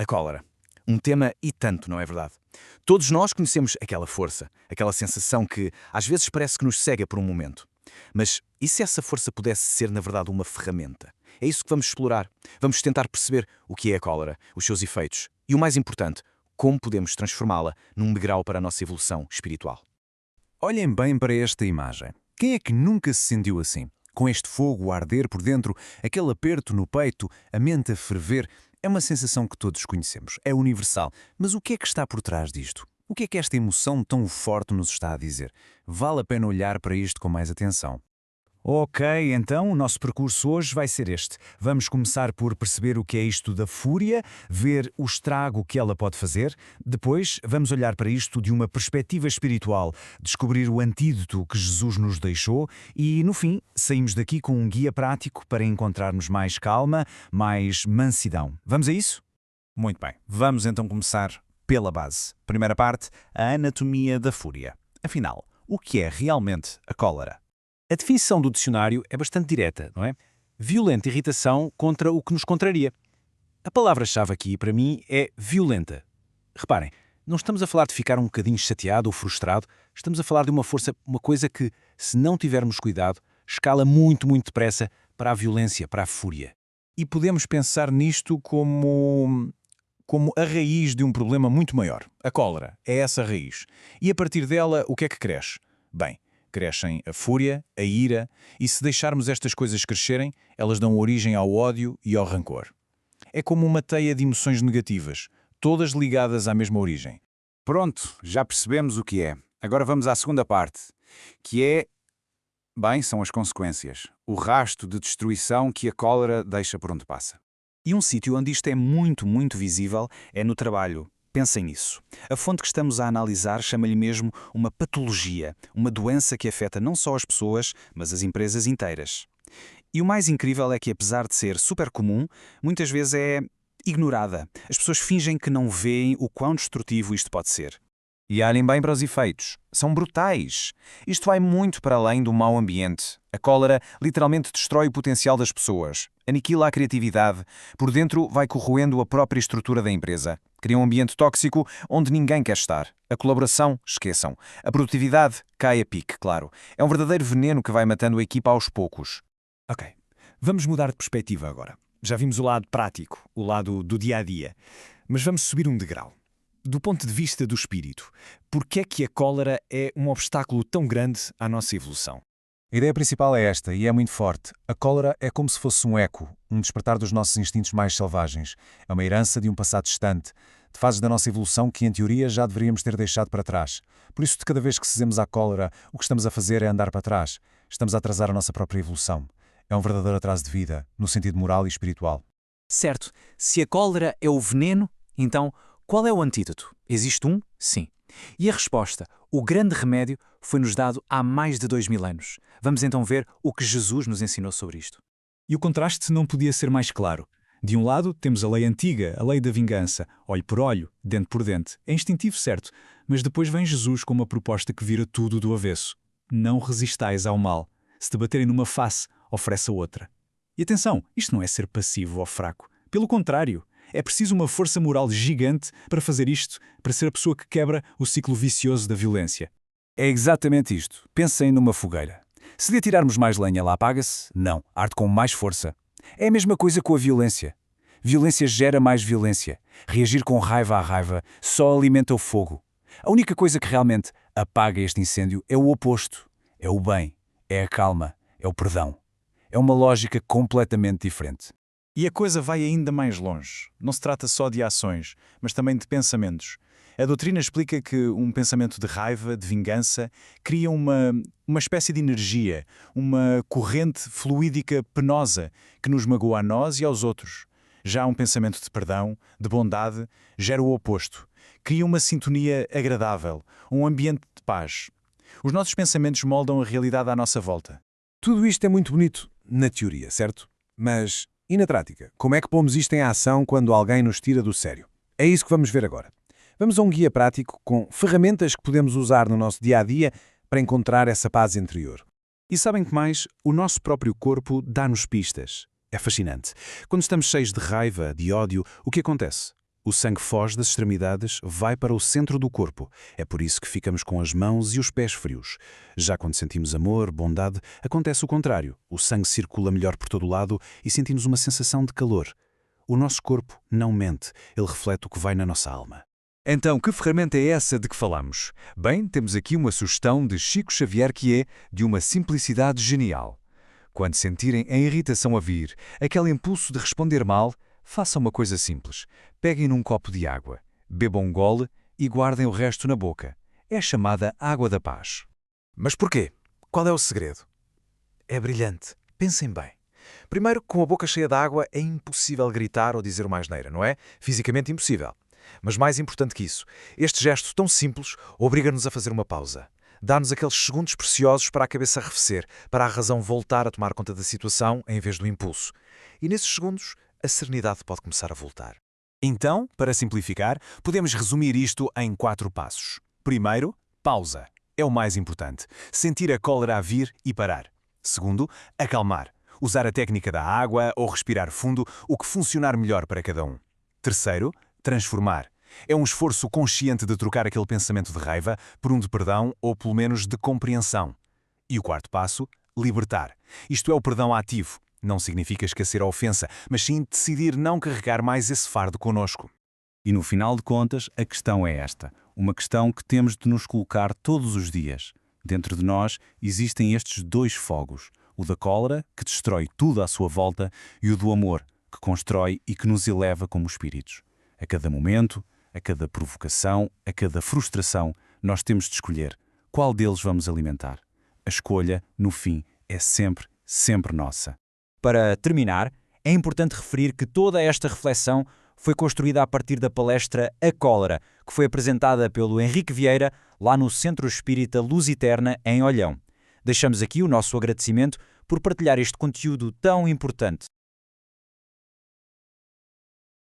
A cólera. Um tema e tanto, não é verdade? Todos nós conhecemos aquela força, aquela sensação que às vezes parece que nos cega por um momento. Mas e se essa força pudesse ser, na verdade, uma ferramenta? É isso que vamos explorar. Vamos tentar perceber o que é a cólera, os seus efeitos e, o mais importante, como podemos transformá-la num degrau para a nossa evolução espiritual. Olhem bem para esta imagem. Quem é que nunca se sentiu assim? Com este fogo a arder por dentro, aquele aperto no peito, a mente a ferver, é uma sensação que todos conhecemos, é universal. Mas o que é que está por trás disto? O que é que esta emoção tão forte nos está a dizer? Vale a pena olhar para isto com mais atenção. Ok, então o nosso percurso hoje vai ser este. Vamos começar por perceber o que é isto da fúria, ver o estrago que ela pode fazer. Depois, vamos olhar para isto de uma perspectiva espiritual, descobrir o antídoto que Jesus nos deixou e, no fim, saímos daqui com um guia prático para encontrarmos mais calma, mais mansidão. Vamos a isso? Muito bem, vamos então começar pela base. Primeira parte, a anatomia da fúria. Afinal, o que é realmente a cólera? A definição do dicionário é bastante direta, não é? Violenta irritação contra o que nos contraria. A palavra-chave aqui, para mim, é violenta. Reparem, não estamos a falar de ficar um bocadinho chateado ou frustrado, estamos a falar de uma força, uma coisa que, se não tivermos cuidado, escala muito, muito depressa para a violência, para a fúria. E podemos pensar nisto como a raiz de um problema muito maior. A cólera é essa raiz. E a partir dela, o que é que cresce? Bem, crescem a fúria, a ira, e se deixarmos estas coisas crescerem, elas dão origem ao ódio e ao rancor. É como uma teia de emoções negativas, todas ligadas à mesma origem. Pronto, já percebemos o que é. Agora vamos à segunda parte, que é... Bem, são as consequências. O rasto de destruição que a cólera deixa por onde passa. E um sítio onde isto é muito, muito visível é no trabalho. Pensem nisso. A fonte que estamos a analisar chama-lhe mesmo uma patologia, uma doença que afeta não só as pessoas, mas as empresas inteiras. E o mais incrível é que, apesar de ser super comum, muitas vezes é ignorada. As pessoas fingem que não veem o quão destrutivo isto pode ser. E olhem bem para os efeitos. São brutais. Isto vai muito para além do mau ambiente. A cólera literalmente destrói o potencial das pessoas, aniquila a criatividade, por dentro vai corroendo a própria estrutura da empresa. Cria um ambiente tóxico onde ninguém quer estar. A colaboração, esqueçam. A produtividade cai a pique, claro. É um verdadeiro veneno que vai matando a equipa aos poucos. Ok, vamos mudar de perspectiva agora. Já vimos o lado prático, o lado do dia-a-dia. Mas vamos subir um degrau. Do ponto de vista do espírito, por que é que a cólera é um obstáculo tão grande à nossa evolução? A ideia principal é esta, e é muito forte. A cólera é como se fosse um eco, um despertar dos nossos instintos mais selvagens. É uma herança de um passado distante, de fases da nossa evolução que, em teoria, já deveríamos ter deixado para trás. Por isso, de cada vez que cedemos à cólera, o que estamos a fazer é andar para trás. Estamos a atrasar a nossa própria evolução. É um verdadeiro atraso de vida, no sentido moral e espiritual. Certo, se a cólera é o veneno, então qual é o antídoto? Existe um? Sim. E a resposta, o grande remédio, foi-nos dado há mais de 2000 anos. Vamos então ver o que Jesus nos ensinou sobre isto. E o contraste não podia ser mais claro. De um lado, temos a lei antiga, a lei da vingança, olho por olho, dente por dente. É instintivo, certo, mas depois vem Jesus com uma proposta que vira tudo do avesso. Não resistais ao mal. Se te baterem numa face, oferece a outra. E atenção, isto não é ser passivo ou fraco. Pelo contrário, é preciso uma força moral gigante para fazer isto, para ser a pessoa que quebra o ciclo vicioso da violência. É exatamente isto. Pensem numa fogueira. Se lhe atirarmos mais lenha, ela apaga-se? Não, arde com mais força. É a mesma coisa com a violência. Violência gera mais violência. Reagir com raiva à raiva só alimenta o fogo. A única coisa que realmente apaga este incêndio é o oposto. É o bem, é a calma, é o perdão. É uma lógica completamente diferente. E a coisa vai ainda mais longe. Não se trata só de ações, mas também de pensamentos. A doutrina explica que um pensamento de raiva, de vingança, cria uma espécie de energia, uma corrente fluídica penosa que nos magoa a nós e aos outros. Já um pensamento de perdão, de bondade, gera o oposto. Cria uma sintonia agradável, um ambiente de paz. Os nossos pensamentos moldam a realidade à nossa volta. Tudo isto é muito bonito, na teoria, certo? Mas... e na prática, como é que pomos isto em ação quando alguém nos tira do sério? É isso que vamos ver agora. Vamos a um guia prático com ferramentas que podemos usar no nosso dia-a-dia para encontrar essa paz interior. E sabem que mais? O nosso próprio corpo dá-nos pistas. É fascinante. Quando estamos cheios de raiva, de ódio, o que acontece? O sangue foge das extremidades, vai para o centro do corpo. É por isso que ficamos com as mãos e os pés frios. Já quando sentimos amor, bondade, acontece o contrário. O sangue circula melhor por todo o lado e sentimos uma sensação de calor. O nosso corpo não mente, ele reflete o que vai na nossa alma. Então, que ferramenta é essa de que falamos? Bem, temos aqui uma sugestão de Chico Xavier que é de uma simplicidade genial. Quando sentirem a irritação a vir, aquele impulso de responder mal, façam uma coisa simples. Peguem num copo de água, bebam um gole e guardem o resto na boca. É chamada água da paz. Mas porquê? Qual é o segredo? É brilhante. Pensem bem. Primeiro, com a boca cheia de água é impossível gritar ou dizer uma asneira, não é? Fisicamente impossível. Mas mais importante que isso, este gesto tão simples obriga-nos a fazer uma pausa. Dá-nos aqueles segundos preciosos para a cabeça arrefecer, para a razão voltar a tomar conta da situação em vez do impulso. E nesses segundos, a serenidade pode começar a voltar. Então, para simplificar, podemos resumir isto em 4 passos. Primeiro, pausa. É o mais importante. Sentir a cólera a vir e parar. Segundo, acalmar. Usar a técnica da água ou respirar fundo, o que funcionar melhor para cada um. Terceiro, transformar. É um esforço consciente de trocar aquele pensamento de raiva por um de perdão ou pelo menos de compreensão. E o quarto passo, libertar. Isto é o perdão ativo. Não significa esquecer a ofensa, mas sim decidir não carregar mais esse fardo connosco. E no final de contas, a questão é esta. Uma questão que temos de nos colocar todos os dias. Dentro de nós existem estes 2 fogos. O da cólera, que destrói tudo à sua volta, e o do amor, que constrói e que nos eleva como espíritos. A cada momento, a cada provocação, a cada frustração, nós temos de escolher qual deles vamos alimentar. A escolha, no fim, é sempre, sempre nossa. Para terminar, é importante referir que toda esta reflexão foi construída a partir da palestra A Cólera, que foi apresentada pelo Henrique Vieira lá no Centro Espírita Luz Eterna, em Olhão. Deixamos aqui o nosso agradecimento por partilhar este conteúdo tão importante.